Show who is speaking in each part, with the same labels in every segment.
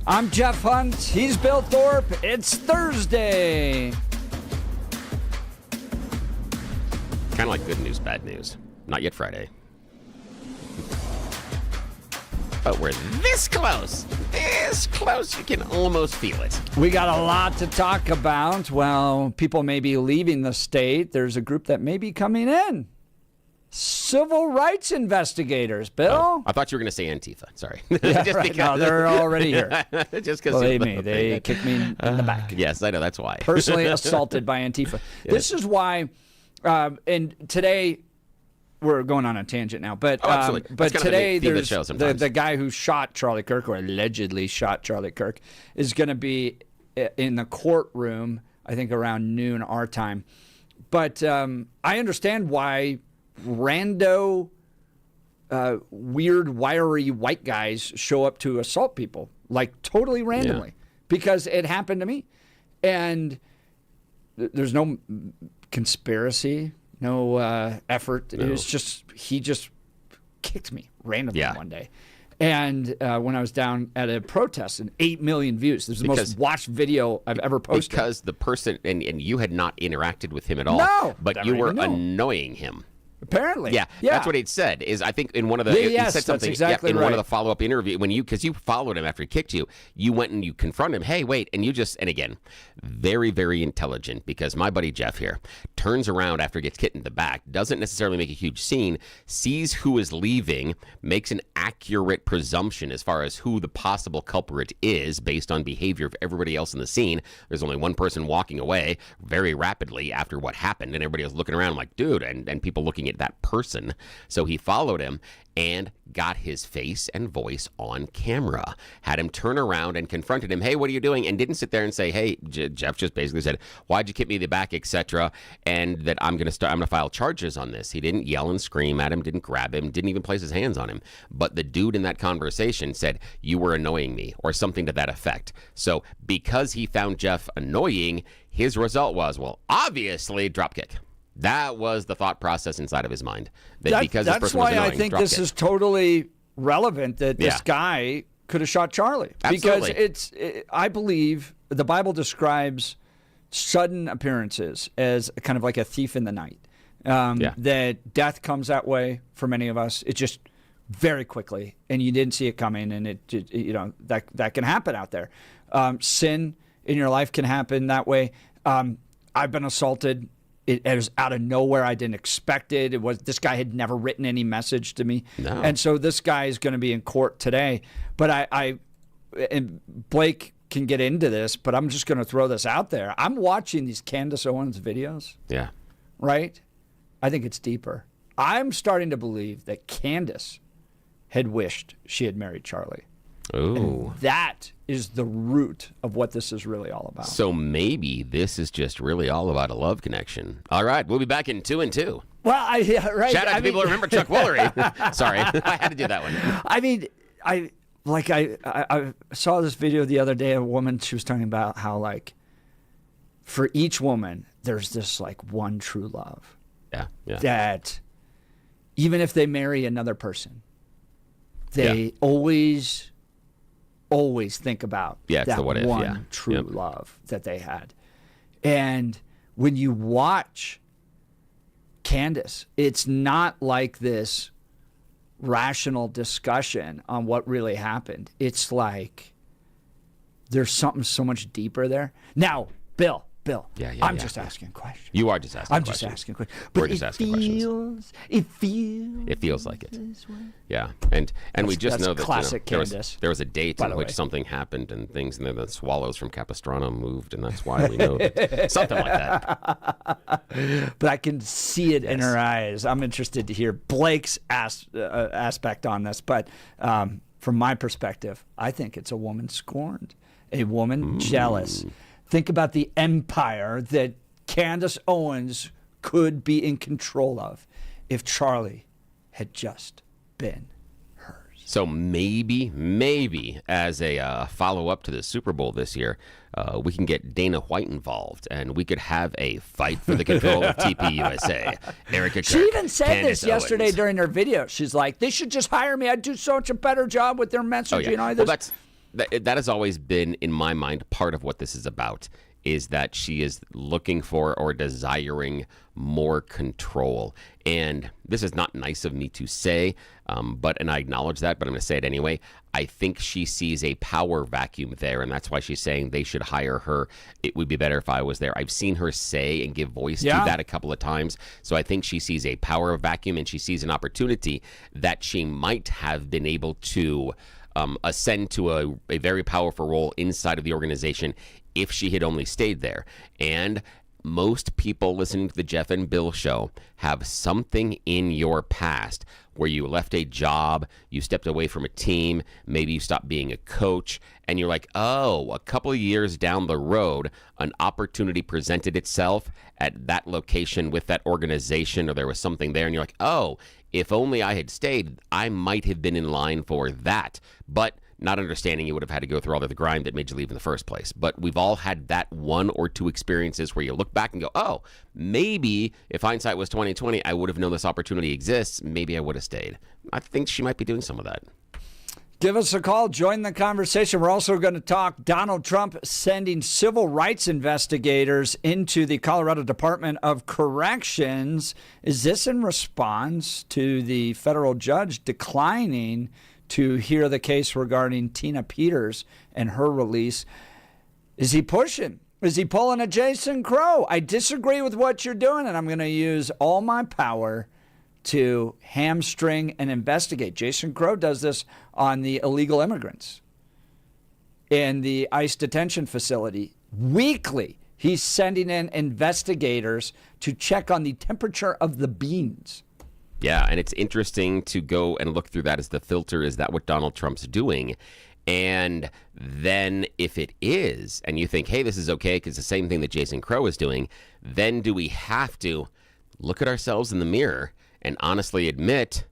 Speaker 1: I'm Jeff Hunt. He's Bill Thorpe. It's Thursday.
Speaker 2: Kind of like good news, bad news. Not yet Friday. But we're this close. This close. You can almost feel it.
Speaker 1: We got a lot to talk about. Well, people may be leaving the state. There's a group that may be coming in. Civil rights investigators, Bill.
Speaker 2: Oh, I thought you were going to say Antifa. Sorry.
Speaker 1: Yeah, just right. No, they're already here.
Speaker 2: Just because.
Speaker 1: Believe me, they kicked me in the back.
Speaker 2: Yes, I know. That's why.
Speaker 1: Personally assaulted by Antifa.
Speaker 2: Yes.
Speaker 1: This is why, and today, we're going on a tangent now, but today there's the guy who shot Charlie Kirk, or allegedly shot Charlie Kirk, is going to be in the courtroom, I think around noon our time. But I understand why rando, weird, wiry white guys show up to assault people, like totally randomly, because it happened to me. And there's no conspiracy, no effort. No. It was just, he just kicked me randomly one day. And when I was down at a protest, and 8 million views. This is the most watched video I've ever posted.
Speaker 2: Because the person, and you had not interacted with him at all.
Speaker 1: No.
Speaker 2: But you were annoying him.
Speaker 1: Apparently.
Speaker 2: Yeah, that's what he'd said. Is I think in one of the he said something
Speaker 1: exactly
Speaker 2: in
Speaker 1: right.
Speaker 2: one of the follow-up interview because you followed him after he kicked you, you went and you confronted him. Hey, wait, and again, very, very intelligent, because my buddy Jeff here turns around after he gets kicked in the back, doesn't necessarily make a huge scene, sees who is leaving, makes an accurate presumption as far as who the possible culprit is based on behavior of everybody else in the scene. There's only one person walking away very rapidly after what happened, and everybody was looking around like, dude, and people looking at that person. So he followed him and got his face and voice on camera, had him turn around and confronted him. Hey, what are you doing? And didn't sit there and say, hey, Jeff just basically said, why'd you kick me in the back, etc. And that I'm going to file charges on this. He didn't yell and scream at him, didn't grab him, didn't even place his hands on him. But the dude in that conversation said, you were annoying me, or something to that effect. So because he found Jeff annoying, his result was, well, obviously, dropkick. That was the thought process inside of his mind.
Speaker 1: That's why I think this is totally relevant, that this guy could have shot Charlie.
Speaker 2: Absolutely.
Speaker 1: Because I believe the Bible describes sudden appearances as kind of like a thief in the night. That death comes that way for many of us. It just very quickly, and you didn't see it coming, and that can happen out there. Sin in your life can happen that way. I've been assaulted. It was out of nowhere. I didn't expect it. This guy had never written any message to me.
Speaker 2: No.
Speaker 1: And so this guy is going to be in court today. But and Blake can get into this, but I'm just going to throw this out there. I'm watching these Candace Owens videos.
Speaker 2: Yeah.
Speaker 1: Right? I think it's deeper. I'm starting to believe that Candace had wished she had married Charlie.
Speaker 2: Ooh.
Speaker 1: And that is the root of what this is really all about.
Speaker 2: So maybe this is just really all about a love connection. All right, we'll be back in 2 and 2.
Speaker 1: Well, right.
Speaker 2: Shout out to people who remember Chuck Woolery. Sorry, I had to do that one.
Speaker 1: I mean, I saw this video the other day. A woman, she was talking about how, like, for each woman, there's this like one true love.
Speaker 2: Yeah.
Speaker 1: That even if they marry another person, they always think about that one true love that they had. And when you watch Candace, it's not like this rational discussion on what really happened. It's like there's something so much deeper there. Now, Bill, I'm just asking questions.
Speaker 2: You are just asking questions.
Speaker 1: I'm just asking questions.
Speaker 2: We're just asking questions.
Speaker 1: It
Speaker 2: feels like it. Yeah. And we just know that
Speaker 1: classic
Speaker 2: Candace. There was a date in which something happened and things, and then the swallows from Capistrano moved, and that's why we know that. Something like that.
Speaker 1: But I can see it in her eyes. I'm interested to hear Blake's aspect on this. But from my perspective, I think it's a woman scorned, a woman jealous. Think about the empire that Candace Owens could be in control of if Charlie had just been hers.
Speaker 2: So maybe as a follow-up to the Super Bowl this year, we can get Dana White involved, and we could have a fight for the control of TPUSA. Erica Kirk,
Speaker 1: she even said
Speaker 2: Candace
Speaker 1: this yesterday
Speaker 2: Owens.
Speaker 1: during her video. She's like, they should just hire me. I'd do such a better job with their messaging.
Speaker 2: Well, that has always been, in my mind, part of what this is about, is that she is looking for or desiring more control. And this is not nice of me to say, and I acknowledge that, but I'm going to say it anyway. I think she sees a power vacuum there, and that's why she's saying they should hire her. It would be better if I was there. I've seen her say and give voice to that a couple of times. So I think she sees a power vacuum, and she sees an opportunity that she might have been able to ascend to a very powerful role inside of the organization if she had only stayed there. And most people listening to the Jeff and Bill show have something in your past where you left a job, you stepped away from a team, maybe you stopped being a coach, and you're like, oh, a couple of years down the road, an opportunity presented itself at that location with that organization, or there was something there, and you're like, oh, if only I had stayed, I might have been in line for that. But not understanding you would have had to go through all of the grind that made you leave in the first place. But we've all had that one or two experiences where you look back and go, oh, maybe if hindsight was 20/20, I would have known this opportunity exists. Maybe I would have stayed. I think she might be doing some of that.
Speaker 1: Give us a call. Join the conversation. We're also going to talk Donald Trump sending civil rights investigators into the Colorado Department of Corrections. Is this in response to the federal judge declining to hear the case regarding Tina Peters and her release? Is he pushing? Is he pulling a Jason Crow? I disagree with what you're doing, and I'm going to use all my power to hamstring and investigate. Jason Crow does this on the illegal immigrants in the ICE detention facility. Weekly, he's sending in investigators to check on the temperature of the beans.
Speaker 2: Yeah, and it's interesting to go and look through that as the filter. Is that what Donald Trump's doing? And then if it is, and you think, hey, this is okay because it's the same thing that Jason Crow is doing, then do we have to look at ourselves in the mirror and honestly admit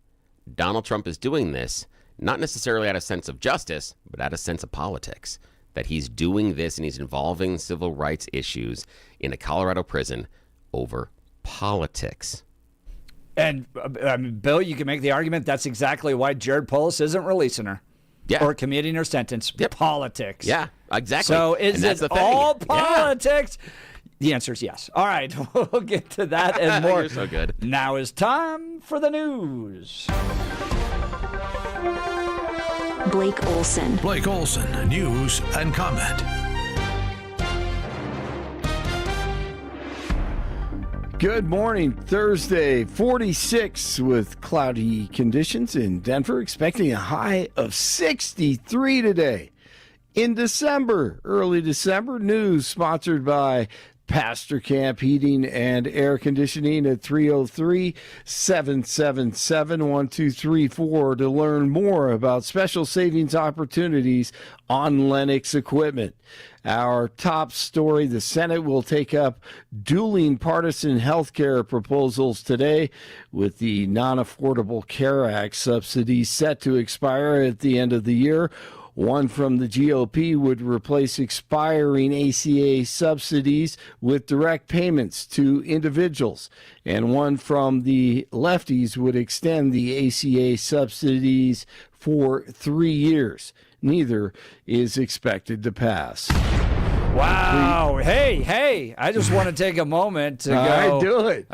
Speaker 2: Donald Trump is doing this, not necessarily out of sense of justice, but out of sense of politics, that he's doing this and he's involving civil rights issues in a Colorado prison over politics.
Speaker 1: And Bill, you can make the argument that's exactly why Jared Polis isn't releasing her or commuting her sentence. Politics.
Speaker 2: Yeah, exactly.
Speaker 1: So is it all politics? Yeah. The answer is yes. All right, we'll get to that and more.
Speaker 2: You're so good.
Speaker 1: Now is time for the news.
Speaker 3: Blake Olson.
Speaker 4: Blake Olson, news and comment.
Speaker 5: Good morning. Thursday, 46 with cloudy conditions in Denver, expecting a high of 63 today. In December, early December, news sponsored by Pastor Camp Heating and Air Conditioning at 303-777-1234 to learn more about special savings opportunities on Lennox equipment. Our top story, the Senate will take up dueling partisan health care proposals today, with the Non-Affordable Care Act subsidies set to expire at the end of the year. One from the GOP would replace expiring ACA subsidies with direct payments to individuals, and one from the lefties would extend the ACA subsidies for 3 years. Neither is expected to pass.
Speaker 1: Wow. Hey, I just want to take a moment to go.
Speaker 5: Do it.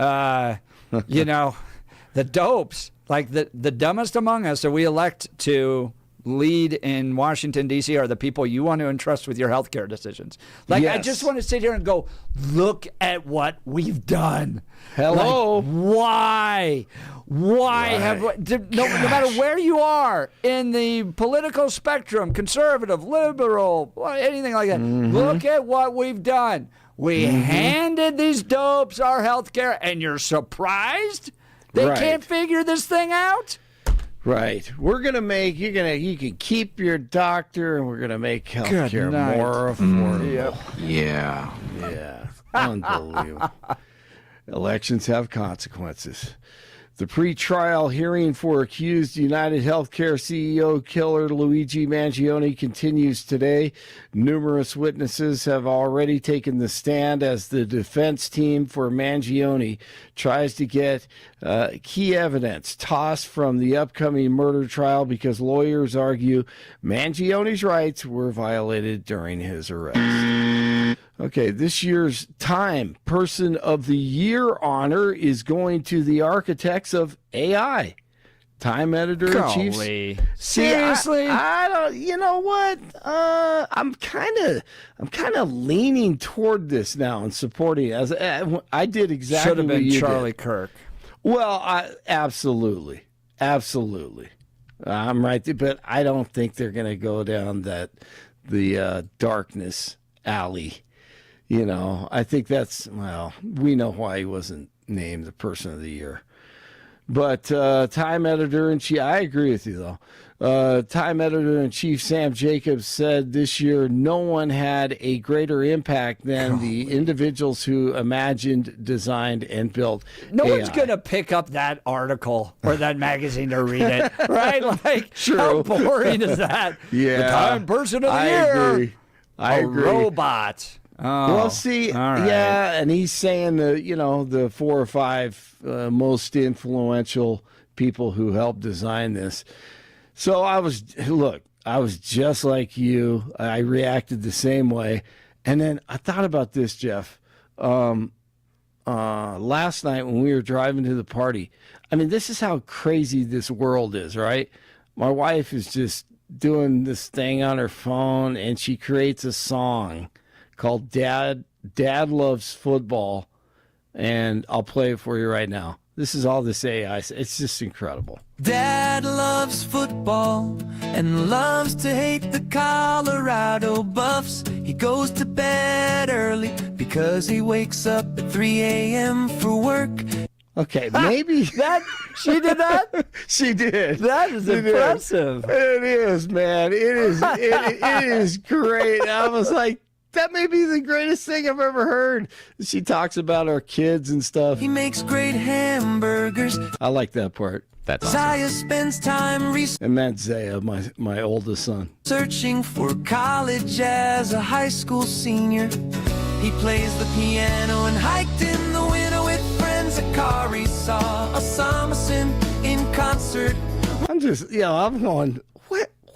Speaker 1: The dopes, like the dumbest among us that we elect to lead in Washington, D.C. are the people you want to entrust with your health care decisions. Like, yes. I just want to sit here and go, look at what we've done.
Speaker 5: Hello.
Speaker 1: Like, why have, no matter where you are in the political spectrum, conservative, liberal, anything like that, look at what we've done. We handed these dopes our health care, and you're surprised they can't figure this thing out?
Speaker 5: Right. We're going to make, you can keep your doctor, and we're going to make healthcare more affordable. Yeah. Unbelievable. Elections have consequences. The pre-trial hearing for accused United Healthcare CEO killer Luigi Mangione continues today. Numerous witnesses have already taken the stand as the defense team for Mangione tries to get key evidence tossed from the upcoming murder trial because lawyers argue Mangione's rights were violated during his arrest. Okay, this year's Time Person of the Year honor is going to the architects of AI. Time editor-in-chief.
Speaker 1: Seriously?
Speaker 5: I don't. You know what? I'm kind of leaning toward this now and supporting it. I did exactly.
Speaker 1: Should have been
Speaker 5: what you
Speaker 1: Charlie
Speaker 5: did.
Speaker 1: Kirk.
Speaker 5: Well, absolutely. I'm right there, but I don't think they're going to go down the darkness alley. You know, I think we know why he wasn't named the Person of the Year. But Time editor-in-chief, I agree with you, though. Time editor-in-chief Sam Jacobs said this year no one had a greater impact than the individuals who imagined, designed, and built
Speaker 1: No
Speaker 5: AI.
Speaker 1: one's going to pick up that article or that magazine to read it, right? Like,
Speaker 5: True.
Speaker 1: How boring is that?
Speaker 5: Yeah.
Speaker 1: The Time Person of the Year.
Speaker 5: I agree.
Speaker 1: Robot. Oh,
Speaker 5: Well, see,
Speaker 1: all right.
Speaker 5: yeah, and he's saying the 4 or 5 most influential people who helped design this. So I was just like you. I reacted the same way, and then I thought about this, Jeff. Last night when we were driving to the party, I mean, this is how crazy this world is, right? My wife is just doing this thing on her phone, and she creates a song called Dad Loves Football, and I'll play it for you right now. This is all this AI. It's just incredible.
Speaker 6: Dad loves football and loves to hate the Colorado Buffs. He goes to bed early because he wakes up at 3 a.m. for work.
Speaker 5: Okay, maybe
Speaker 1: She did that?
Speaker 5: she did.
Speaker 1: That is impressive.
Speaker 5: It is, man. It is. It is great. I was like, that may be the greatest thing I've ever heard. She talks about our kids and stuff.
Speaker 6: He makes great hamburgers.
Speaker 5: I like that part.
Speaker 2: That's awesome.
Speaker 6: Zaya spends time
Speaker 5: And that's Zaya, my oldest son.
Speaker 6: researching for college as a high school senior. He plays the piano and hiked in the winter with friends at Kari. Saw a Samuelson in concert.
Speaker 5: I'm just, I'm going,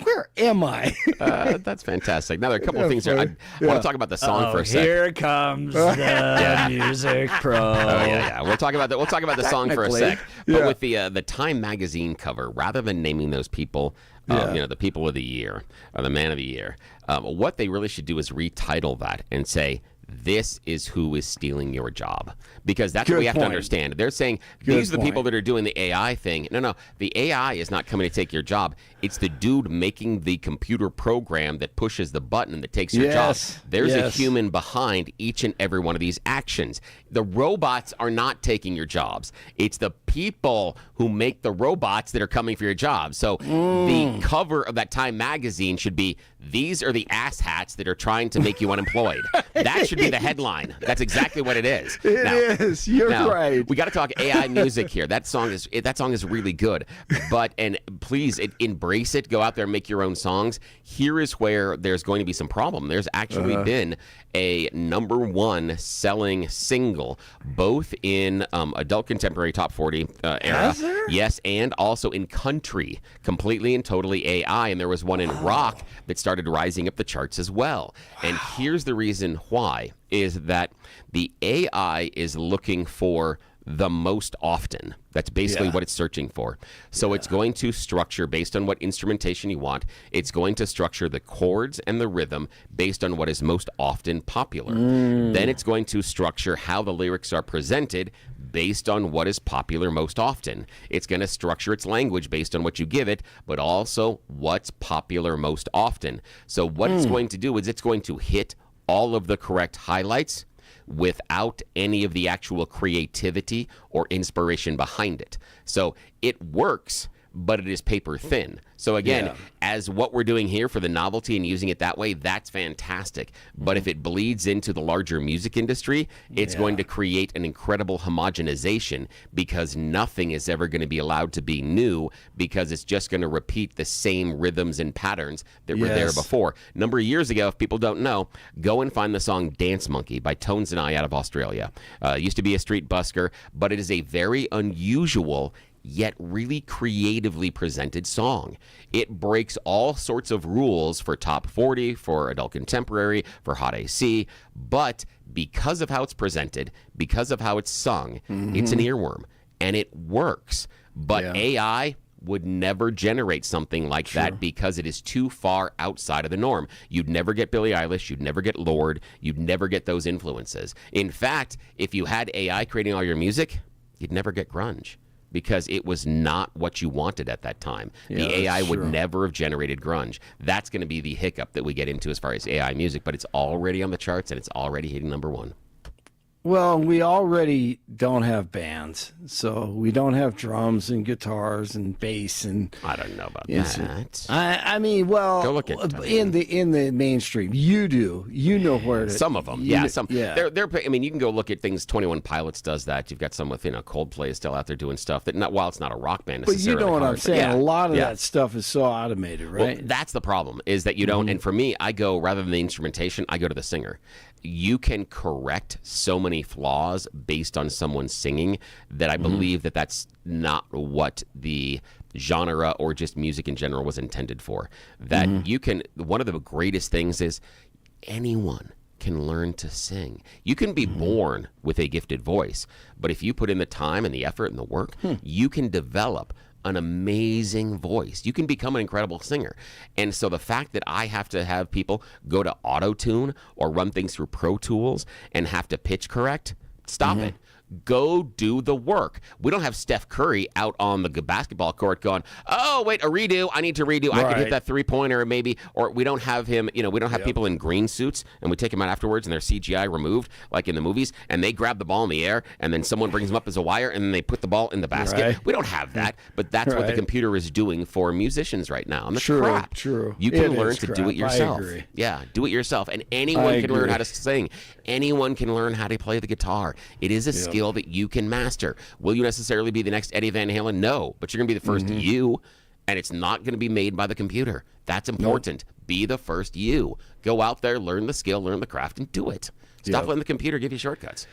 Speaker 5: where am I?
Speaker 2: That's fantastic. Now, there are a couple of things here. I want to talk about the song for a second.
Speaker 1: Here comes the music pro.
Speaker 2: Oh yeah. We'll talk about the song for a sec. But with the Time magazine cover, rather than naming those people, the people of the year or the man of the year, what they really should do is retitle that and say, "This is who is stealing your job," because that's what we have to understand. They're saying these are the people that are doing the AI thing. No, the AI is not coming to take your job. It's the dude making the computer program that pushes the button that takes your job. There's a human behind each and every one of these actions. The robots are not taking your jobs. It's the people who make the robots that are coming for your job. So the cover of that Time magazine should be, "These are the asshats that are trying to make you unemployed." That should be the headline. That's exactly what it is.
Speaker 5: It is. You're right.
Speaker 2: We got to talk AI music here. That song is really good. And please embrace it. Go out there and make your own songs. Here is where there's going to be some problem. There's actually been a #1 selling single, both in adult contemporary top 40 era.
Speaker 5: Has there?
Speaker 2: Yes, and also in country, completely and totally AI. And there was one in rock that started rising up the charts as well. And here's the reason why, is that the AI is looking for the most often. That's basically what it's searching for. So it's going to structure based on what instrumentation you want. It's going to structure the chords and the rhythm based on what is most often popular. Then it's going to structure how the lyrics are presented based on what is popular most often. It's going to structure its language based on what you give it, but also what's popular most often. So what it's going to do is it's going to hit all of the correct highlights without any of the actual creativity or inspiration behind it. So it works, but it is paper thin. So again, as what we're doing here for the novelty and using it that way, that's fantastic. But if it bleeds into the larger music industry, it's going to create an incredible homogenization, because nothing is ever going to be allowed to be new, because it's just going to repeat the same rhythms and patterns that were there before. A number of years ago, if people don't know, go and find the song Dance Monkey by Tones and I out of Australia. Used to be a street busker, but it is a very unusual yet really creatively presented song. It breaks all sorts of rules for top 40, for adult contemporary, for hot AC, but because of how it's presented, because of how it's sung, it's an earworm, and it works. But AI would never generate something like that, because it is too far outside of the norm. You'd never get Billie Eilish, you'd never get Lorde, you'd never get those influences. In fact, if you had AI creating all your music, you'd never get grunge, because it was not what you wanted at that time. The AI would never have generated grunge. That's going to be the hiccup that we get into as far as AI music, but it's already on the charts and it's already hitting #1.
Speaker 5: Well, we already don't have bands, so we don't have drums and guitars and bass and.
Speaker 2: I don't know about that.
Speaker 5: I mean, well,
Speaker 2: go look at
Speaker 5: in the mainstream, you do. You know where to.
Speaker 2: Some of them, some. Yeah. They're. I mean, you can go look at things. 21 Pilots does that. You've got some with Coldplay is still out there doing stuff that. While it's not a rock band necessarily.
Speaker 5: But you know what I'm saying. A lot of that stuff is so automated, right?
Speaker 2: Well, that's the problem. Is that you don't. And for me, I go rather than the instrumentation, I go to the singer. You can correct so many flaws based on someone singing that I believe that that's not what the genre or just music in general was intended for. That you can, one of the greatest things is anyone can learn to sing. You can be born with a gifted voice, but if you put in the time and the effort and the work, you can develop an amazing voice. You can become an incredible singer. And so the fact that I have to have people go to auto-tune or run things through Pro Tools and have to pitch correct, stop it. Go do the work. We don't have Steph Curry out on the basketball court going, oh, wait, a redo. I need to redo. I could hit that three-pointer maybe. Or we don't have him, we don't have people in green suits and we take them out afterwards and they're CGI removed like in the movies and they grab the ball in the air and then someone brings them up as a wire and then they put the ball in the basket. We don't have that, but that's what the computer is doing for musicians right now. And that's crap. You can learn to do it yourself. Yeah, do it yourself. And anyone can learn how to sing. Anyone can learn how to play the guitar. It is a skill that you can master. Will you necessarily be the next Eddie Van Halen? No, but you're going to be the first you, and it's not going to be made by the computer. That's important. Be the first you. Go out there, learn the skill, learn the craft, and do it. Stop letting the computer give you shortcuts.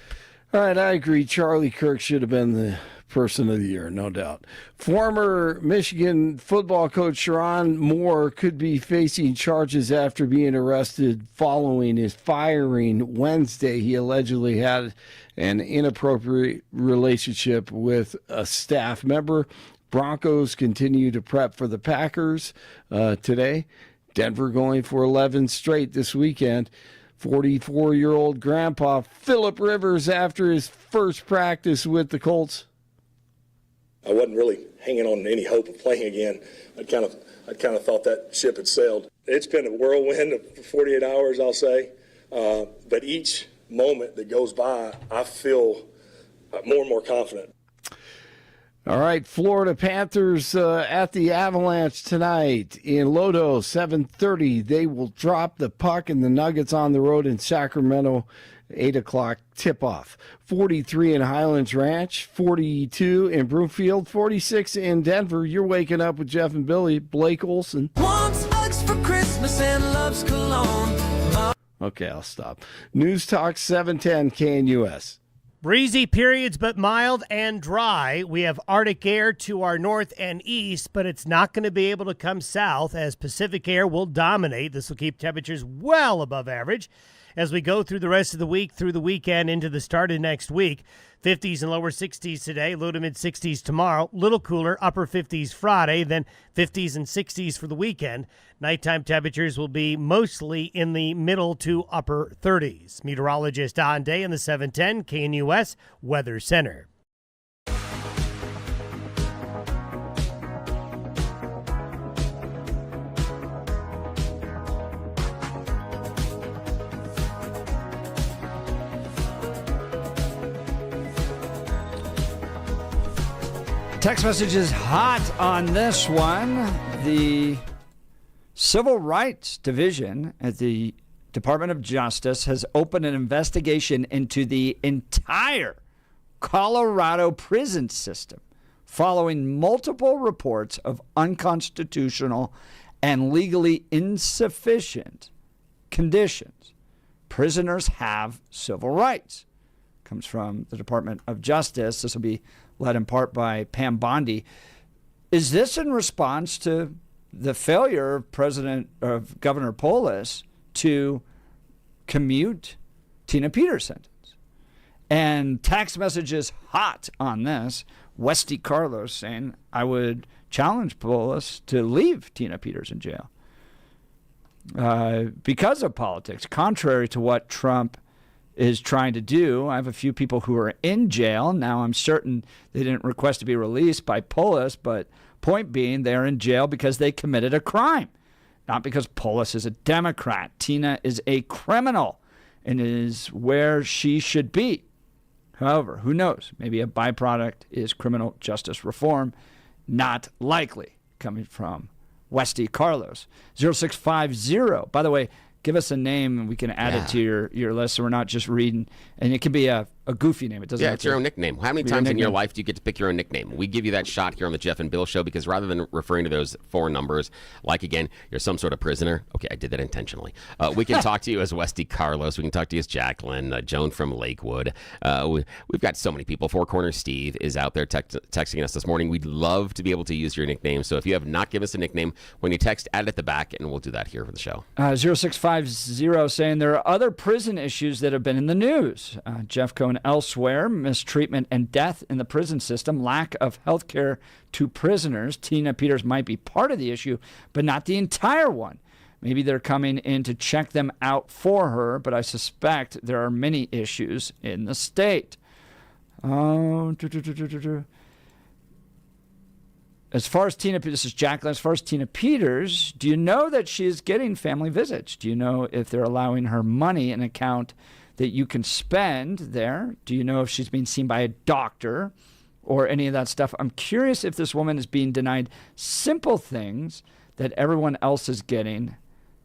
Speaker 5: All right, I agree. Charlie Kirk should have been the person of the year, no doubt. Former Michigan football coach Sharon Moore could be facing charges after being arrested following his firing Wednesday. He allegedly had an inappropriate relationship with a staff member. Broncos continue to prep for the Packers today. Denver going for 11 straight this weekend. 44-year-old grandpa Phillip Rivers after his first practice with the Colts.
Speaker 7: I wasn't really hanging on any hope of playing again. I kind of thought that ship had sailed. It's been a whirlwind of 48 hours, I'll say. But each moment that goes by, I feel more and more confident.
Speaker 5: All right, Florida Panthers at the Avalanche tonight in Lodo, 7:30. They will drop the puck, and the Nuggets on the road in Sacramento, 8 o'clock tip-off. 43 in Highlands Ranch, 42 in Broomfield, 46 in Denver. You're waking up with Jeff and Billy. Blake Olson.
Speaker 6: Wants hugs for Christmas and loves cologne.
Speaker 5: Okay, I'll stop. News Talk 710 KNUS.
Speaker 8: Breezy periods, but mild and dry. We have Arctic air to our north and east, but it's not going to be able to come south as Pacific air will dominate. This will keep temperatures well above average as we go through the rest of the week, through the weekend, into the start of next week. 50s and lower 60s today, low to mid 60s tomorrow. Little cooler, upper 50s Friday, then 50s and 60s for the weekend. Nighttime temperatures will be mostly in the middle to upper 30s. Meteorologist Don Day in the 710 KNUS Weather Center.
Speaker 1: Text message is hot on this one. The Civil Rights Division at the Department of Justice has opened an investigation into the entire Colorado prison system following multiple reports of unconstitutional and legally insufficient conditions. Prisoners have civil rights. Comes from the Department of Justice. This will be led in part by Pam Bondi. Is this in response to the failure of Governor Polis to commute Tina Peters' sentence? And text messages hot on this. Westy Carlos saying, I would challenge Polis to leave Tina Peters in jail because of politics, contrary to what Trump is trying to do. I have a few people who are in jail. Now, I'm certain they didn't request to be released by Polis, but point being, they're in jail because they committed a crime, not because Polis is a Democrat. Tina is a criminal and is where she should be. However, who knows? Maybe a byproduct is criminal justice reform. Not likely. Coming from Westy Carlos. 0650. By the way, give us a name and we can add it to your list so we're not just reading. And it can be a goofy name. It doesn't.
Speaker 2: Yeah, it's your own nickname. How many times in your life do you get to pick your own nickname? We give you that shot here on the Jeff and Bill Show because rather than referring to those four numbers, like again, you're some sort of prisoner. Okay, I did that intentionally. We can talk to you as Westy Carlos. We can talk to you as Jacqueline, Joan from Lakewood. We've got so many people. Four Corner Steve is out there texting us this morning. We'd love to be able to use your nickname. So if you have not given us a nickname, when you text, add it at the back, and we'll do that here for the show.
Speaker 1: 0650 saying there are other prison issues that have been in the news. Jeff Cohn elsewhere. Mistreatment and death in the prison system, lack of health care to prisoners. Tina Peters might be part of the issue, but not the entire one. Maybe they're coming in to check them out for her, but I suspect there are many issues in the state. As far as Tina Peters, this is Jacqueline, as far as Tina Peters, do you know that she is getting family visits? Do you know if they're allowing her money in an account that you can spend there? Do you know if she's being seen by a doctor or any of that stuff? I'm curious if this woman is being denied simple things that everyone else is getting.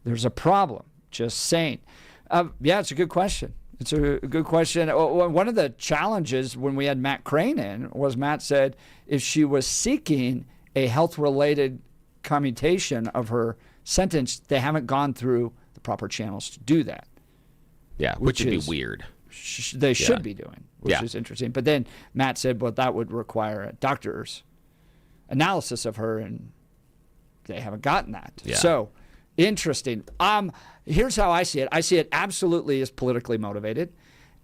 Speaker 1: There's a problem. Just saying. Yeah, it's a good question. It's a good question. One of the challenges when we had Matt Crane in was Matt said if she was seeking a health-related commutation of her sentence, they haven't gone through the proper channels to do that.
Speaker 2: Yeah, which would be weird.
Speaker 1: They should be doing, which is interesting. But then Matt said, well, that would require a doctor's analysis of her, and they haven't gotten that.
Speaker 2: Yeah.
Speaker 1: So, interesting. Here's how I see it. I see it absolutely as politically motivated.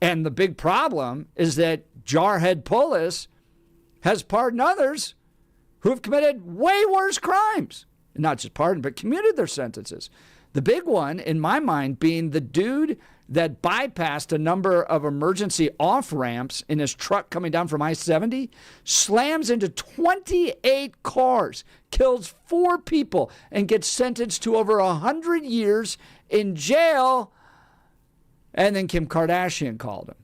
Speaker 1: And the big problem is that Jarhead Polis has pardoned others who have committed way worse crimes. Not just pardoned, but commuted their sentences. The big one, in my mind, being the dude that bypassed a number of emergency off-ramps in his truck coming down from I-70, slams into 28 cars, kills 4 people, and gets sentenced to over 100 years in jail. And then Kim Kardashian called him.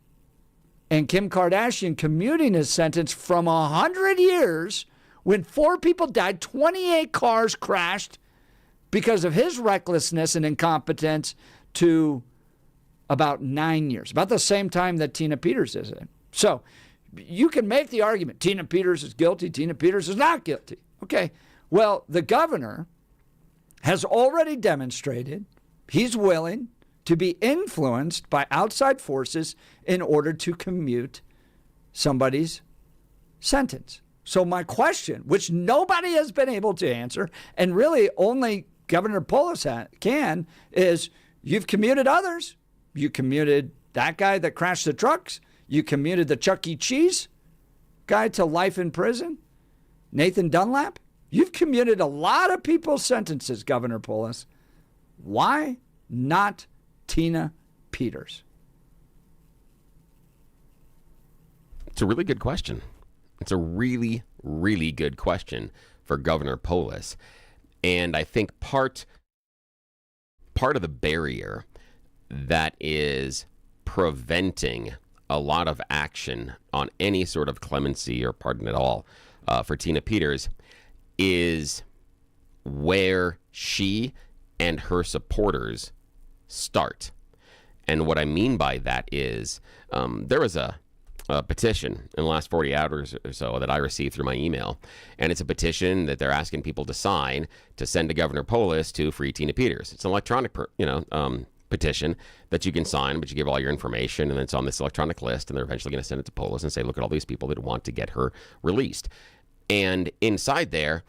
Speaker 1: And Kim Kardashian commuting his sentence from 100 years when 4 people died, 28 cars crashed because of his recklessness and incompetence to about 9 years, about the same time that Tina Peters is in. So you can make the argument Tina Peters is guilty, Tina Peters is not guilty. Okay, well, the governor has already demonstrated he's willing to be influenced by outside forces in order to commute somebody's sentence. So my question, which nobody has been able to answer, and really only Governor Polis can, is you've commuted others. You commuted that guy that crashed the trucks. You commuted the Chuck E. Cheese guy to life in prison. Nathan Dunlap. You've commuted a lot of people's sentences, Governor Polis. Why not Tina Peters?
Speaker 2: It's a really good question. It's a really, really good question for Governor Polis. And I think part of the barrier that is preventing a lot of action on any sort of clemency or pardon at all for Tina Peters is where she and her supporters start. And what I mean by that is there was a petition in the last 40 hours or so that I received through my email. And it's a petition that they're asking people to sign to send to Governor Polis to free Tina Peters. It's an electronic, petition that you can sign, but you give all your information, and then it's on this electronic list, and they're eventually going to send it to Polis and say, look at all these people that want to get her released. And inside there,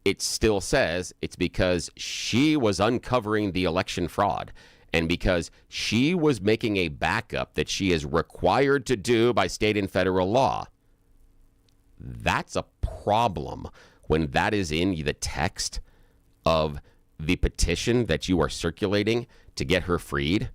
Speaker 2: it still says it's because she was uncovering the election fraud and because she was making a backup that she is required to do by state and federal law. That's a problem when that is in the text of the petition that you are circulating to get her freed.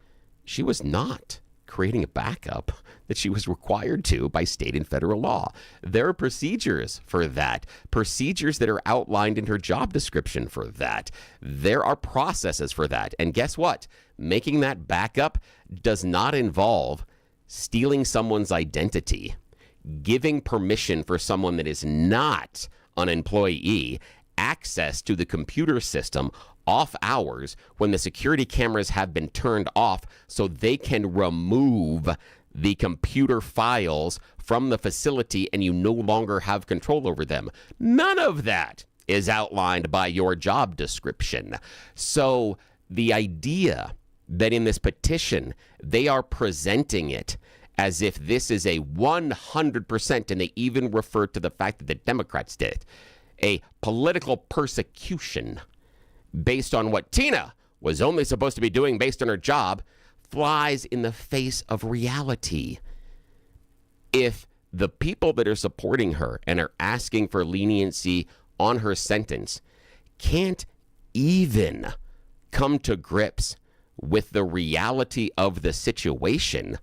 Speaker 2: She was not creating a backup that she was required to by state and federal law. There are procedures for that, procedures that are outlined in her job description for that. There are processes for that. And guess what? Making that backup does not involve stealing someone's identity, giving permission for someone that is not an employee access to the computer system off hours when the security cameras have been turned off so they can remove the computer files from the facility and you no longer have control over them. None of that is outlined by your job description. So the idea that in this petition they are presenting it as if this is a 100%, and they even refer to the fact that the Democrats did it, a political persecution based on what Tina was only supposed to be doing based on her job, flies in the face of reality. If the people that are supporting her and are asking for leniency on her sentence can't even come to grips with the reality of the situation,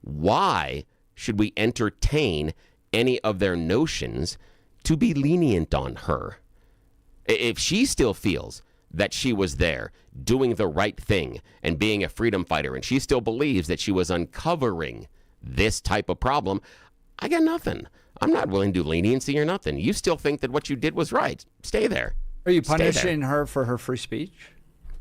Speaker 2: why should we entertain any of their notions to be lenient on her? If she still feels that she was there doing the right thing and being a freedom fighter, and she still believes that she was uncovering this type of problem, I got nothing. I'm not willing to do leniency or nothing. You still think that what you did was right. Stay there.
Speaker 1: Are you punishing her for her free speech?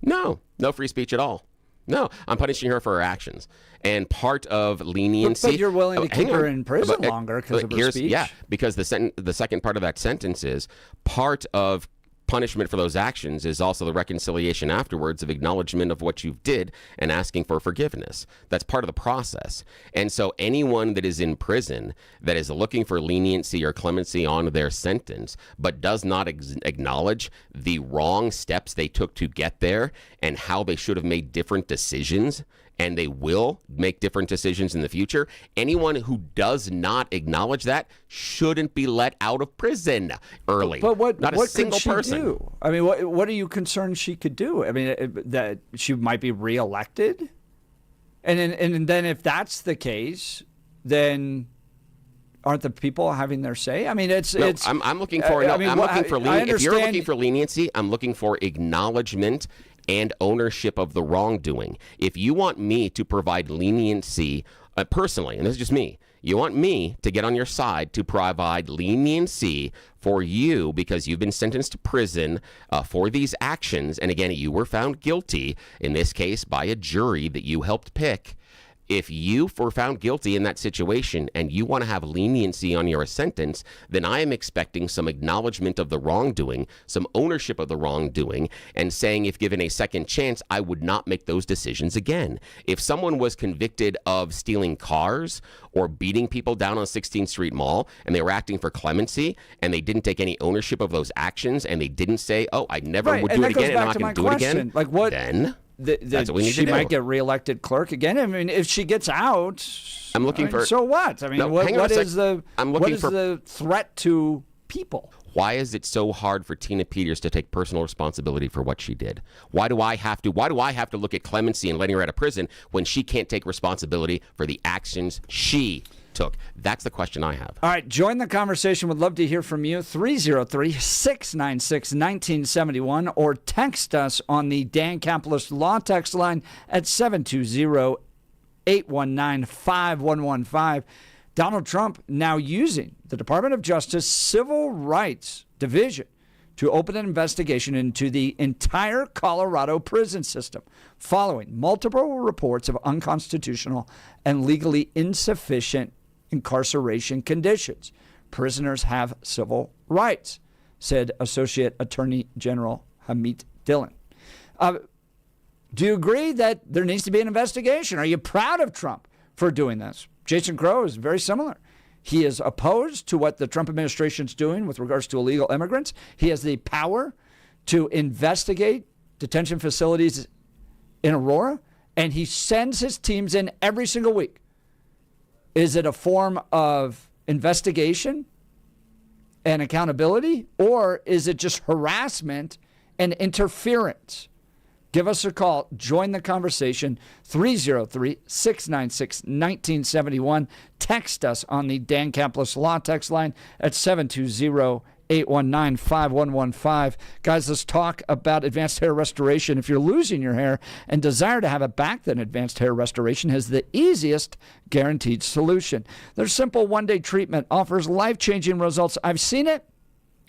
Speaker 2: No free speech at all. No, I'm punishing her for her actions. And part of leniency...
Speaker 1: But you're willing to keep her in prison longer because of her speech?
Speaker 2: Yeah, because the second part of that sentence is part of punishment for those actions is also the reconciliation afterwards of acknowledgement of what you did and asking for forgiveness. That's part of the process. And so anyone that is in prison that is looking for leniency or clemency on their sentence but does not acknowledge the wrong steps they took to get there and how they should have made different decisions, and they will make different decisions in the future, anyone who does not acknowledge that shouldn't be let out of prison early.
Speaker 1: But what
Speaker 2: single
Speaker 1: could she
Speaker 2: person
Speaker 1: do? I mean, what are you concerned she could do? I mean, that she might be reelected? And then if that's the case, then aren't the people having their say? I mean,
Speaker 2: I'm looking for if you're looking for leniency, I'm looking for acknowledgement and ownership of the wrongdoing. If you want me to provide leniency personally, and this is just me, you want me to get on your side to provide leniency for you because you've been sentenced to prison for these actions, and again, you were found guilty, in this case, by a jury that you helped pick. If you were found guilty in that situation and you want to have leniency on your sentence, then I am expecting some acknowledgement of the wrongdoing, some ownership of the wrongdoing, and saying if given a second chance, I would not make those decisions again. If someone was convicted of stealing cars or beating people down on 16th Street Mall and they were acting for clemency and they didn't take any ownership of those actions and they didn't say, oh, I never would do it again and I'm not going to do it again,
Speaker 1: like what?
Speaker 2: Then... That's what we need to do.
Speaker 1: She might get reelected clerk again. I mean, if she gets out,
Speaker 2: I'm looking for.
Speaker 1: So what? I mean, what is the threat to people?
Speaker 2: Why is it so hard for Tina Peters to take personal responsibility for what she did? Why do I have to look at clemency and letting her out of prison when she can't take responsibility for the actions she took? That's the question I have.
Speaker 1: All right, join the conversation. Would love to hear from you. 303-696-1971 or text us on the Dan Capitalist Law text line at 720-819-5115. Donald Trump now using the Department of Justice Civil Rights Division to open an investigation into the entire Colorado prison system following multiple reports of unconstitutional and legally insufficient incarceration conditions. Prisoners have civil rights, said Associate Attorney General Hamid Dillon. Do you agree that there needs to be an investigation? Are you proud of Trump for doing this? Jason Crow is very similar. He is opposed to what the Trump administration is doing with regards to illegal immigrants. He has the power to investigate detention facilities in Aurora, and he sends his teams in every single week. Is it a form of investigation and accountability, or is it just harassment and interference? Give us a call. Join the conversation. 303-696-1971. Text us on the Dan Caplis Law text line at 720-819-5115. Guys, let's talk about advanced hair restoration. If you're losing your hair and desire to have it back, then Advanced Hair Restoration has the easiest guaranteed solution. Their simple one-day treatment offers life-changing results. I've seen it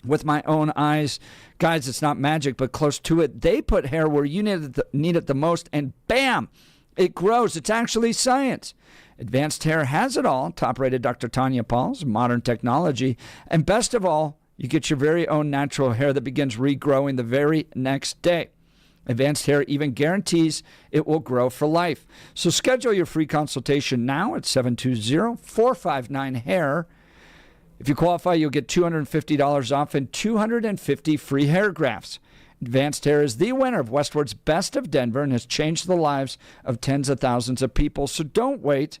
Speaker 1: with my own eyes. Guys, it's not magic, but close to it. They put hair where you need it the most, and bam, it grows. It's actually science. Advanced Hair has it all. Top-rated Dr. Tanya Paul's modern technology. And best of all, you get your very own natural hair that begins regrowing the very next day. Advanced Hair even guarantees it will grow for life. So schedule your free consultation now at 720-459-HAIR. If you qualify, you'll get $250 off and 250 free hair grafts. Advanced Hair is the winner of Westward's Best of Denver and has changed the lives of tens of thousands of people. So don't wait.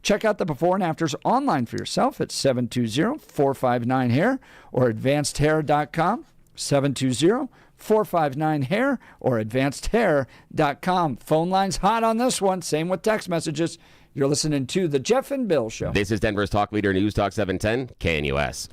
Speaker 1: Check out the before and afters online for yourself at 720-459-HAIR or advancedhair.com. 720-459-HAIR or advancedhair.com. Phone line's hot on this one. Same with text messages. You're listening to The Jeff and Bill Show.
Speaker 2: This is Denver's talk leader, News Talk 710, KNUS.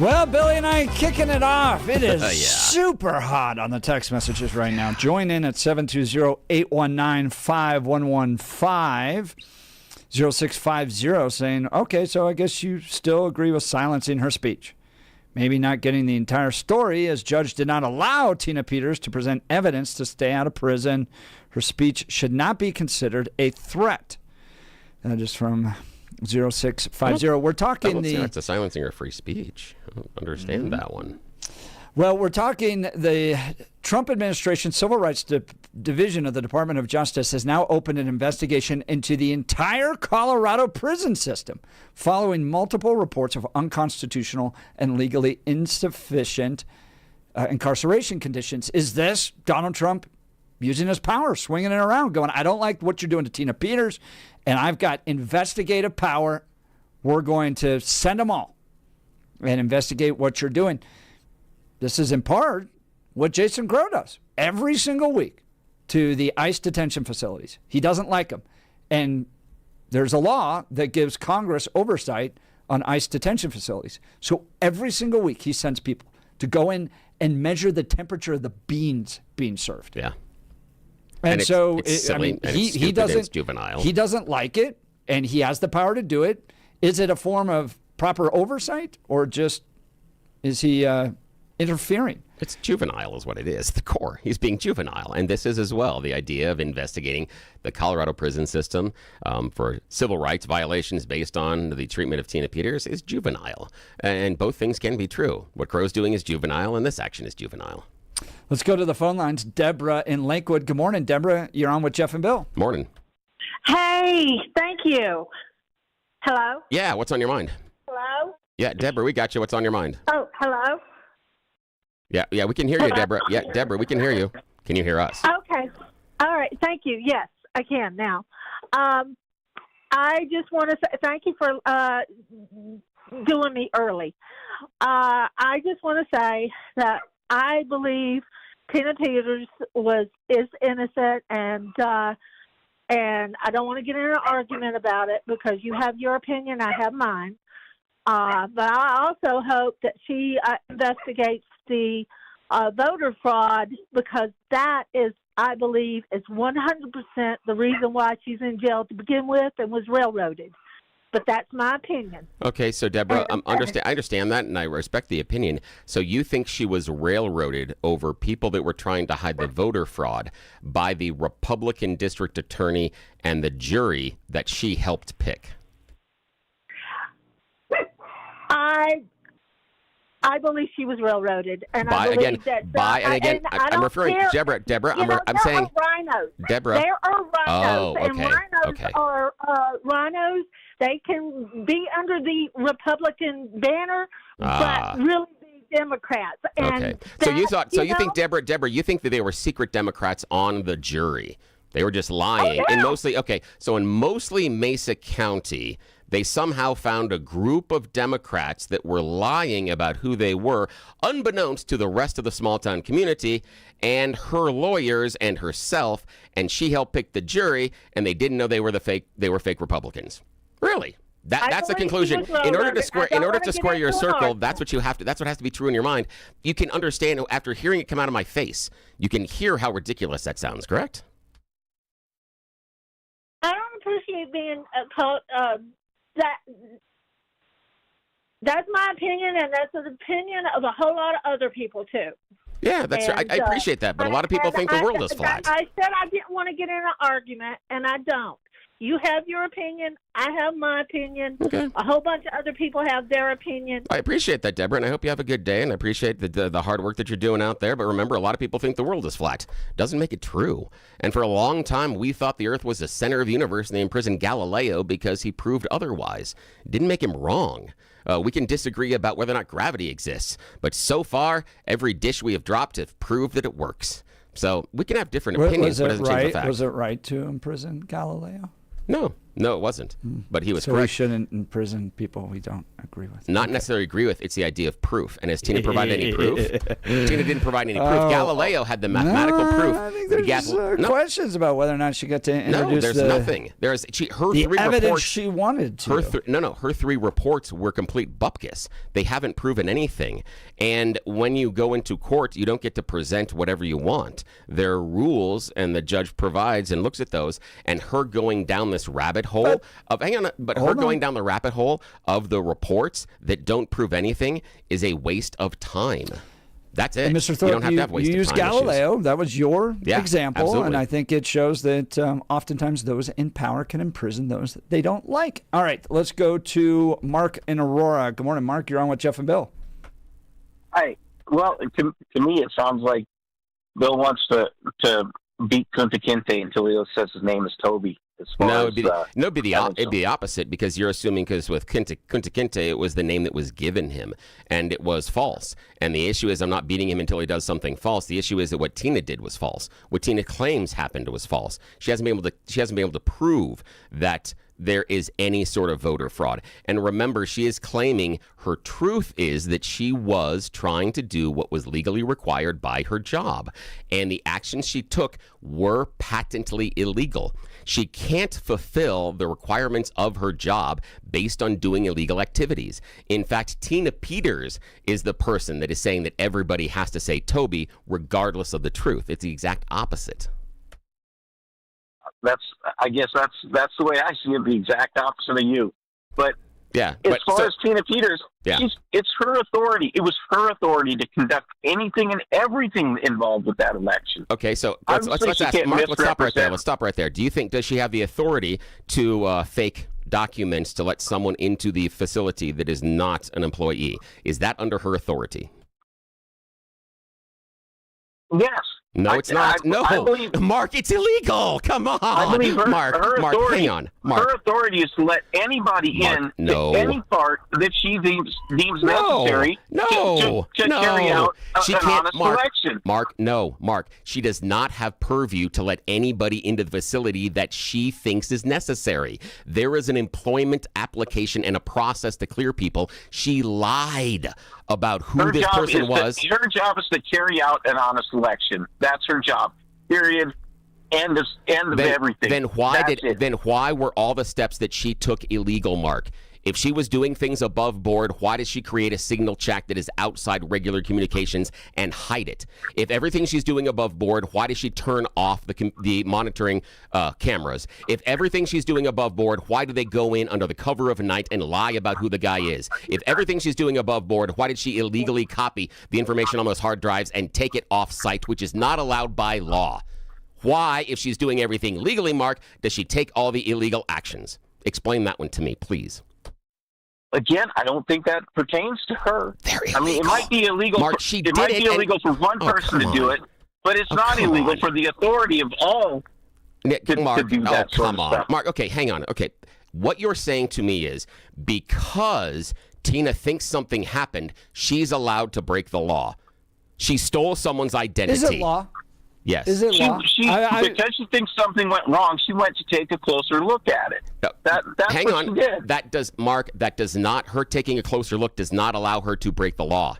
Speaker 1: Well, Billy and I kicking it off. It is super hot on the text messages right now. Join in at 720-819-5115. 0650 saying, okay, so I guess you still agree with silencing her speech. Maybe not getting the entire story, as judge did not allow Tina Peters to present evidence to stay out of prison. Her speech should not be considered a threat. That is from 0650. We're talking
Speaker 2: it's a silencing her free speech. I don't understand that one.
Speaker 1: Well, we're talking the Trump administration Civil Rights Division of the Department of Justice has now opened an investigation into the entire Colorado prison system following multiple reports of unconstitutional and legally insufficient incarceration conditions. Is this Donald Trump using his power, swinging it around, going, I don't like what you're doing to Tina Peters, and I've got investigative power. We're going to send them all and investigate what you're doing. This is in part what Jason Crow does every single week to the ICE detention facilities. He doesn't like them. And there's a law that gives Congress oversight on ICE detention facilities. So every single week he sends people to go in and measure the temperature of the beans being served.
Speaker 2: Yeah.
Speaker 1: And so
Speaker 2: it's silly,
Speaker 1: he doesn't,
Speaker 2: it's juvenile.
Speaker 1: He doesn't like it, and he has the power to do it. Is it a form of proper oversight, or just is he interfering?
Speaker 2: It's juvenile is what it is, the core. He's being juvenile. And this is as well the idea of investigating the Colorado prison system for civil rights violations based on the treatment of Tina Peters is juvenile. And both things can be true. What Crow's doing is juvenile, and this action is juvenile.
Speaker 1: Let's go to the phone lines. Deborah in Lakewood. Good morning, Deborah. You're on with Jeff and Bill.
Speaker 2: Morning.
Speaker 9: Hey, thank you. Hello?
Speaker 2: Yeah, what's on your mind?
Speaker 9: Hello?
Speaker 2: Yeah, Deborah, we got you. What's on your mind?
Speaker 9: Oh, hello?
Speaker 2: Yeah, we can hear you, Deborah. Yeah, Deborah, we can hear you. Can you hear us?
Speaker 9: Okay. All right. Thank you. Yes, I can now. I just want to say thank you for doing me early. I just want to say that I believe Tina Peters is innocent, and I don't want to get in an argument about it because you have your opinion, I have mine. But I also hope that she investigates the voter fraud, because that is, I believe, is 100% the reason why she's in jail to begin with and was railroaded. But that's my opinion.
Speaker 2: Okay, so Deborah, I understand that, and I respect the opinion. So you think she was railroaded over people that were trying to hide the voter fraud by the Republican district attorney and the jury that she helped pick?
Speaker 9: I believe she was railroaded, and
Speaker 2: I'm referring
Speaker 9: to
Speaker 2: Deborah. I'm saying
Speaker 9: rhinos.
Speaker 2: Deborah.
Speaker 9: There are rhinos,
Speaker 2: and
Speaker 9: rhinos are rhinos. They can be under the Republican banner, but really be Democrats. And
Speaker 2: you think Deborah, you think that they were secret Democrats on the jury? They were just lying.
Speaker 9: Oh, yeah.
Speaker 2: In mostly Mesa County, they somehow found a group of Democrats that were lying about who they were, unbeknownst to the rest of the small town community and her lawyers and herself, and she helped pick the jury, and they didn't know they were fake Republicans. Really? That's the conclusion. In order to square your circle, that's what has to be true in your mind. You can understand after hearing it come out of my face. You can hear how ridiculous that sounds, correct?
Speaker 9: I don't appreciate being called that's my opinion, and that's the opinion of a whole lot of other people too.
Speaker 2: Yeah, that's right. I appreciate that, but a lot of people think the world is flat.
Speaker 9: I said I didn't want to get in an argument, and I don't. You have your opinion. I have my opinion.
Speaker 2: Okay.
Speaker 9: A whole bunch of other people have their opinion.
Speaker 2: I appreciate that, Deborah, and I hope you have a good day, and I appreciate the hard work that you're doing out there. But remember, a lot of people think the world is flat. Doesn't make it true. And for a long time, we thought the Earth was the center of the universe, and they imprisoned Galileo because he proved otherwise. Didn't make him wrong. We can disagree about whether or not gravity exists, but so far, every dish we have dropped has proved that it works. So we can have different opinions, but it doesn't change the fact.
Speaker 1: Was it right to imprison Galileo?
Speaker 2: No. No, it wasn't. But he was
Speaker 1: so
Speaker 2: correct.
Speaker 1: We shouldn't imprison people we don't agree with.
Speaker 2: Not necessarily agree with. It's the idea of proof. And has Tina provided any proof? Tina didn't provide any proof. Galileo had the mathematical proof.
Speaker 1: I think there's questions about whether or not she got to introduce
Speaker 2: there's nothing. There's her
Speaker 1: the
Speaker 2: three
Speaker 1: evidence
Speaker 2: reports.
Speaker 1: She wanted to.
Speaker 2: Her 3 reports were complete bupkis. They haven't proven anything. And when you go into court, you don't get to present whatever you want. There are rules, and the judge provides and looks at those. And her going down this rabbit hole going down the rabbit hole of the reports that don't prove anything is a waste of time. That's it.
Speaker 1: And Mr. Thorpe,
Speaker 2: you don't have to have waste
Speaker 1: you
Speaker 2: of
Speaker 1: used
Speaker 2: time
Speaker 1: Galileo.
Speaker 2: issues.
Speaker 1: That was your example.
Speaker 2: Absolutely.
Speaker 1: And I think it shows that oftentimes those in power can imprison those that they don't like. All right, let's go to Mark in Aurora. Good morning, Mark. You're on with Jeff and Bill.
Speaker 10: Hi. Well, to me, it sounds like Bill wants to beat Kunta Kinte until he says his name is Toby.
Speaker 2: It'd be the opposite, because you're assuming, because with Kunta Kinte, it was the name that was given him, and it was false. And the issue is, I'm not beating him until he does something false. The issue is that what Tina did was false. What Tina claims happened was false. She hasn't been able to prove that there is any sort of voter fraud. And remember, she is claiming her truth is that she was trying to do what was legally required by her job. And the actions she took were patently illegal. She can't fulfill the requirements of her job based on doing illegal activities. In fact, Tina Peters is the person that is saying that everybody has to say Toby regardless of the truth. It's the exact opposite.
Speaker 10: I guess that's the way I see it, the exact opposite of you. But
Speaker 2: as
Speaker 10: far as Tina Peters, it's her authority. It was her authority to conduct anything and everything involved with that election.
Speaker 2: Okay, so let's ask Mark. Let's stop right there. Do you think, does she have the authority to fake documents to let someone into the facility that is not an employee? Is that under her authority?
Speaker 10: Yes.
Speaker 2: No, it's not. Mark, it's illegal. Come on.
Speaker 10: I believe
Speaker 2: Mark, hang on. Mark.
Speaker 10: Her authority is to let anybody in to any part that she deems necessary to carry out an honest election.
Speaker 2: Mark, she does not have purview to let anybody into the facility that she thinks is necessary. There is an employment application and a process to clear people. She lied about who this person was.
Speaker 10: Her job is to carry out an honest election. That's her job. Period. End of everything.
Speaker 2: Then why were all the steps that she took illegal, Mark? If she was doing things above board, why does she create a signal check that is outside regular communications and hide it? If everything she's doing above board, why does she turn off the monitoring cameras? If everything she's doing above board, why do they go in under the cover of night and lie about who the guy is? If everything she's doing above board, why did she illegally copy the information on those hard drives and take it off site, which is not allowed by law? Why, if she's doing everything legally, Mark, does she take all the illegal actions? Explain that one to me, please.
Speaker 10: Again, I don't think that pertains to her. I mean, it might be illegal.
Speaker 2: Mark,
Speaker 10: it might be illegal for one person to do it, but it's not illegal for the authority of all to do that sort of stuff.
Speaker 2: Mark, okay, hang on. Okay, what you're saying to me is because Tina thinks something happened, she's allowed to break the law. She stole someone's identity.
Speaker 1: Is it law?
Speaker 2: Yes.
Speaker 1: Is it law?
Speaker 10: Because she thinks something went wrong, she went to take a closer look at it. That's what she did.
Speaker 2: That does not, her taking a closer look does not allow her to break the law.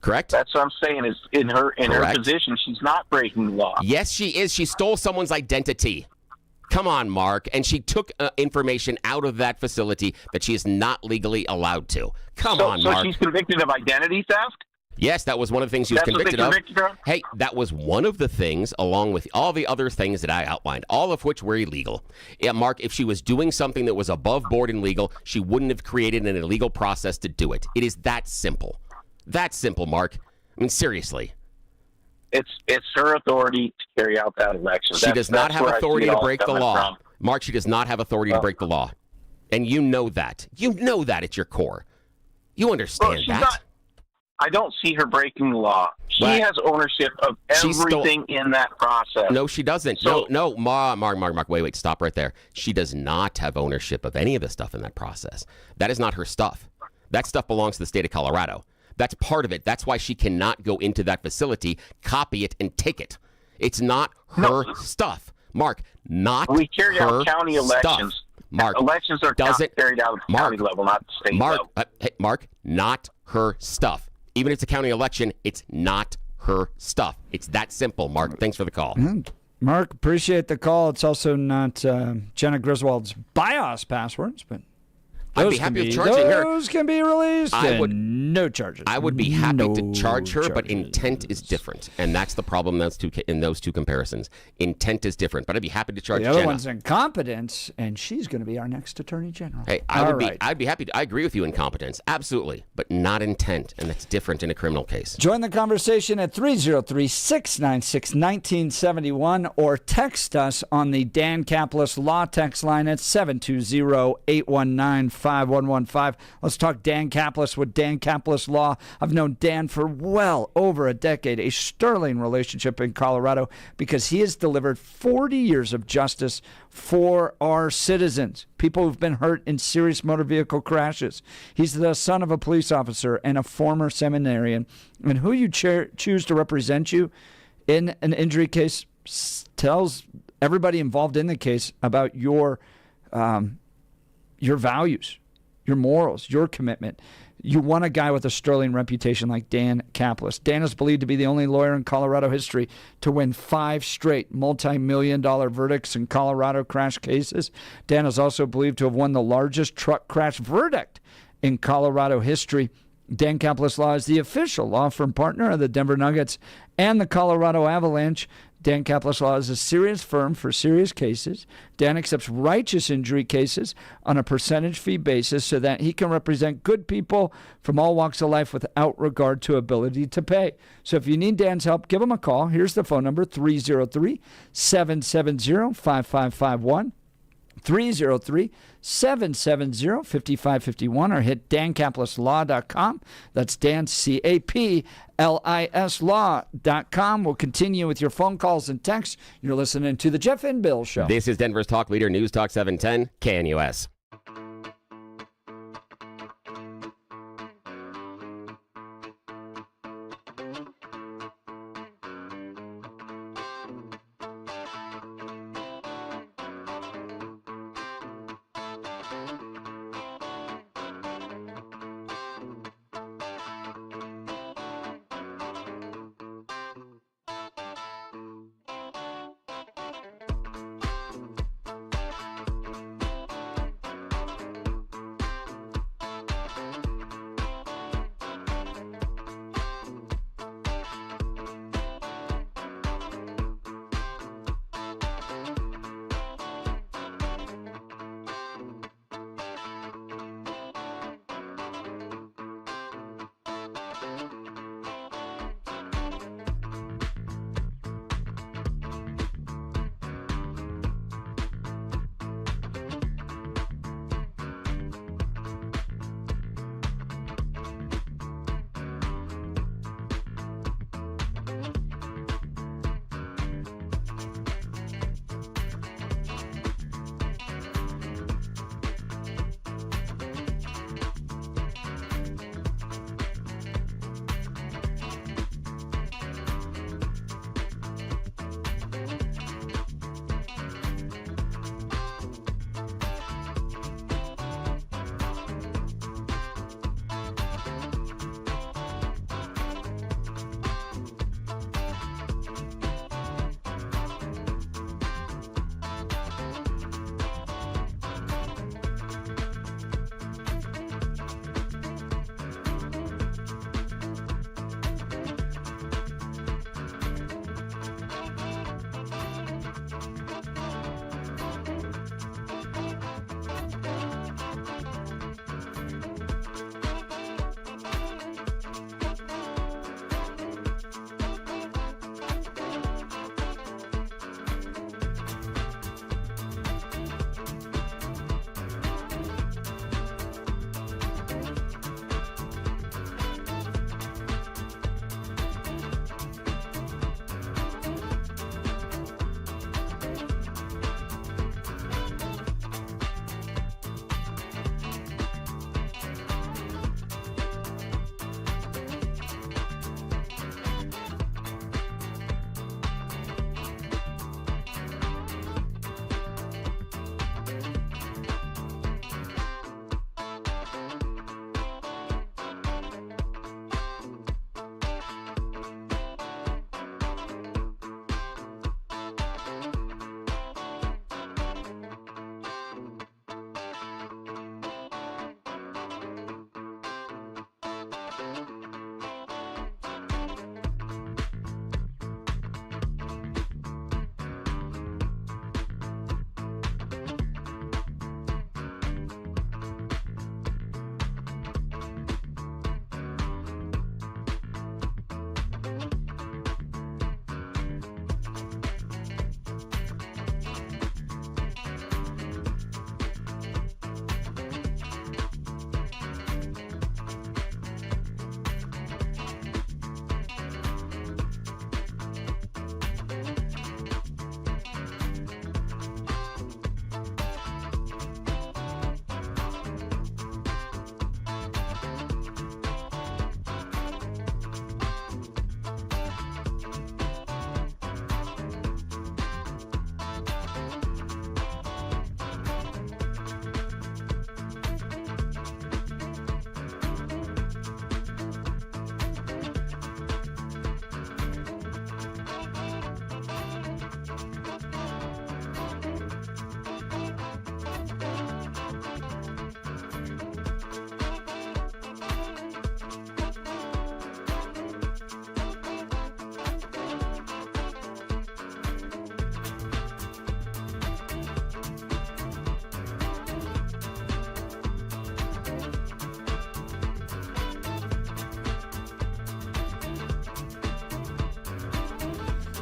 Speaker 2: Correct?
Speaker 10: That's what I'm saying, is in her position, she's not breaking the law.
Speaker 2: Yes, she is. She stole someone's identity. Come on, Mark. And she took information out of that facility that she is not legally allowed to. Come on, Mark.
Speaker 10: So she's convicted of identity theft?
Speaker 2: Yes, that was one of the things she was convicted of. Hey, that was one of the things, along with all the other things that I outlined, all of which were illegal. Yeah, Mark, if she was doing something that was above board and legal, she wouldn't have created an illegal process to do it. It is that simple. That simple, Mark. I mean, seriously.
Speaker 10: It's her authority to carry out that election.
Speaker 2: She does not have authority to break the law. Mark, she does not have authority to break the law. And you know that. You know that at your core. You understand that.
Speaker 10: I don't see her breaking the law. She has ownership of everything in that process.
Speaker 2: No, she doesn't. No, Mark, wait, stop right there. She does not have ownership of any of the stuff in that process. That is not her stuff. That stuff belongs to the state of Colorado. That's part of it. That's why she cannot go into that facility, copy it, and take it. It's not her stuff. Mark, not
Speaker 10: we carry
Speaker 2: her
Speaker 10: out county
Speaker 2: stuff.
Speaker 10: elections.
Speaker 2: Mark,
Speaker 10: elections are carried out at the county level, not the state level.
Speaker 2: Hey, Mark, not her stuff. Even if it's a county election, it's not her stuff. It's that simple, Mark. Thanks for the call.
Speaker 1: Mark, appreciate the call. It's also not Jenna Griswold's BIOS passwords, but
Speaker 2: I'd be happy with charging her.
Speaker 1: Those can be released. No charges.
Speaker 2: I would be happy to charge her, but intent is different, and that's the problem. In those two comparisons. Intent is different, but I'd be happy to charge.
Speaker 1: The other
Speaker 2: Jenna.
Speaker 1: one's incompetence, and she's going to be our next attorney general.
Speaker 2: Hey, I'd be happy to. I agree with you. Incompetence, absolutely, but not intent, and that's different in a criminal case.
Speaker 1: Join the conversation at 303-696-1971 or text us on the Dan Caplis Law text line at 720-819-5115. Let's talk Dan Caplis with Dan Caplis Law. I've known Dan for well over a decade, a sterling relationship in Colorado because he has delivered 40 years of justice for our citizens, people who've been hurt in serious motor vehicle crashes. He's the son of a police officer and a former seminarian, and who you choose to represent you in an injury case tells everybody involved in the case about your values, your morals, your commitment. You want a guy with a sterling reputation like Dan Caplis. Dan is believed to be the only lawyer in Colorado history to win 5 straight multi-million-dollar verdicts in Colorado crash cases. Dan is also believed to have won the largest truck crash verdict in Colorado history. Dan Caplis Law is the official law firm partner of the Denver Nuggets and the Colorado Avalanche. Dan Caplis Law is a serious firm for serious cases. Dan accepts righteous injury cases on a percentage fee basis so that he can represent good people from all walks of life without regard to ability to pay. So if you need Dan's help, give him a call. Here's the phone number, 303-770-5551. 303-770-5551 or hit dancaplisLaw.com. That's Dan, C-A-P-L-I-S Law.com. We'll continue with your phone calls and texts. You're listening to The Jeff and Bill Show.
Speaker 2: This is Denver's talk leader, News Talk 710, KNUS.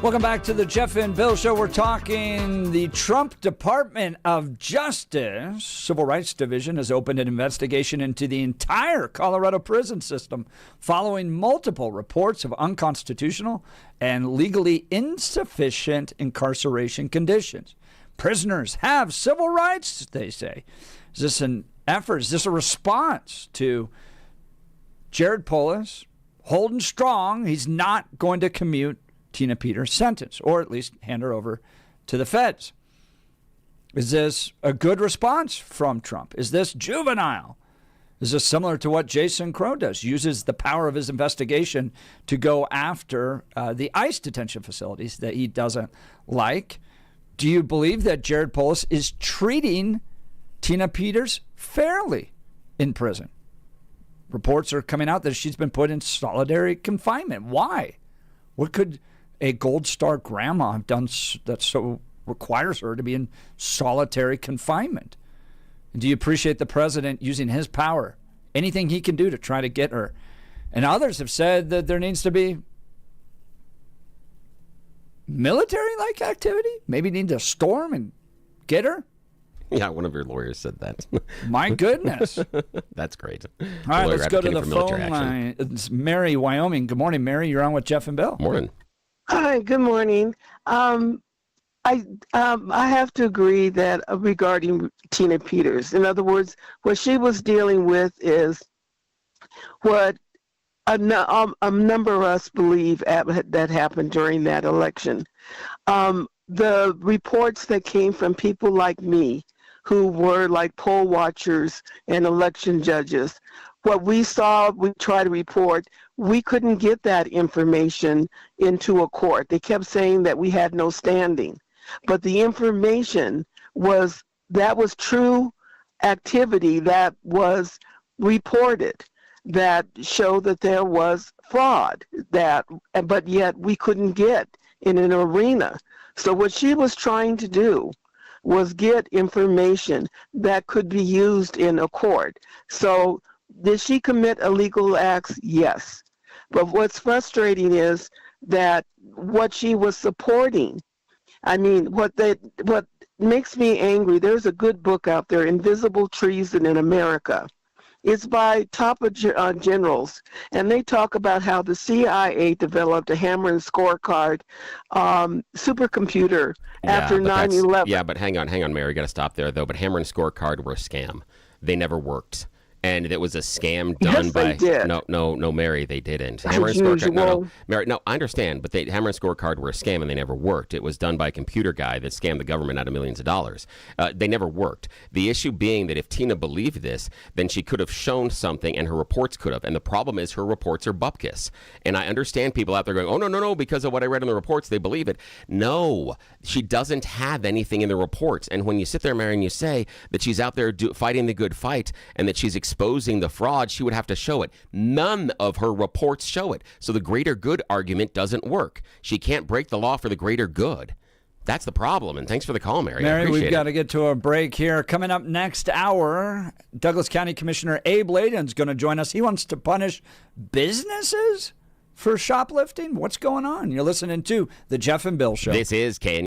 Speaker 1: Welcome back to the Jeff and Bill Show. We're talking the Trump Department of Justice Civil Rights Division has opened an investigation into the entire Colorado prison system following multiple reports of unconstitutional and legally insufficient incarceration conditions. Prisoners have civil rights, they say. Is this an effort? Is this a response to Jared Polis holding strong? He's not going to commute Tina Peters' sentence, or at least hand her over to the feds. Is this a good response from Trump? Is this juvenile? Is this similar to what Jason Crow does? Uses the power of his investigation to go after the ICE detention facilities that he doesn't like. Do you believe that Jared Polis is treating Tina Peters fairly in prison? Reports are coming out that she's been put in solitary confinement. Why? What could a Gold Star grandma have done that so requires her to be in solitary confinement? And do you appreciate the president using his power, anything he can do to try to get her? And others have said that there needs to be military-like activity. Maybe need to storm and get her.
Speaker 2: Yeah, one of your lawyers said that.
Speaker 1: My goodness.
Speaker 2: That's great.
Speaker 1: All right, let's go to the phone line. It's Mary, Wyoming. Good morning, Mary. You're on with Jeff and Bill.
Speaker 2: Morning.
Speaker 11: Hi, good morning. I have to agree that regarding Tina Peters, in other words, what she was dealing with is what a number of us believe that happened during that election. The reports that came from people like me, who were like poll watchers and election judges, what we saw, we try to report, we couldn't get that information into a court. They kept saying that we had no standing. But the information was true activity that was reported that showed that there was fraud, but yet we couldn't get in an arena. So what she was trying to do was get information that could be used in a court. So did she commit illegal acts? Yes. But what's frustrating is that what she was supporting, I mean, what makes me angry, there's a good book out there, Invisible Treason in America. It's by top generals, and they talk about how the CIA developed a hammer and scorecard supercomputer after 9/11.
Speaker 2: Yeah, but hang on, Mary. Got to stop there, though. But hammer and scorecard were a scam. They never worked. And it was a scam done by. No, Mary, they didn't. Hammer and scorecard. No, Mary. No, I understand, but hammer and scorecard were a scam, and they never worked. It was done by a computer guy that scammed the government out of millions of dollars. They never worked. The issue being that if Tina believed this, then she could have shown something, and her reports could have. And the problem is her reports are bupkis. And I understand people out there going, "Oh no, because of what I read in the reports, they believe it." No, she doesn't have anything in the reports. And when you sit there, Mary, and you say that she's out there fighting the good fight, and that she's exposing the fraud, she would have to show it. None of her reports show it. So the greater good argument doesn't work. She can't break the law for the greater good. That's the problem. And thanks for the call, Mary.
Speaker 1: Mary, we've got to get to a break here. Coming up next hour, Douglas County Commissioner Abe Layden's going to join us. He wants to punish businesses for shoplifting. What's going on? You're listening to The Jeff and Bill Show.
Speaker 2: This is Ken.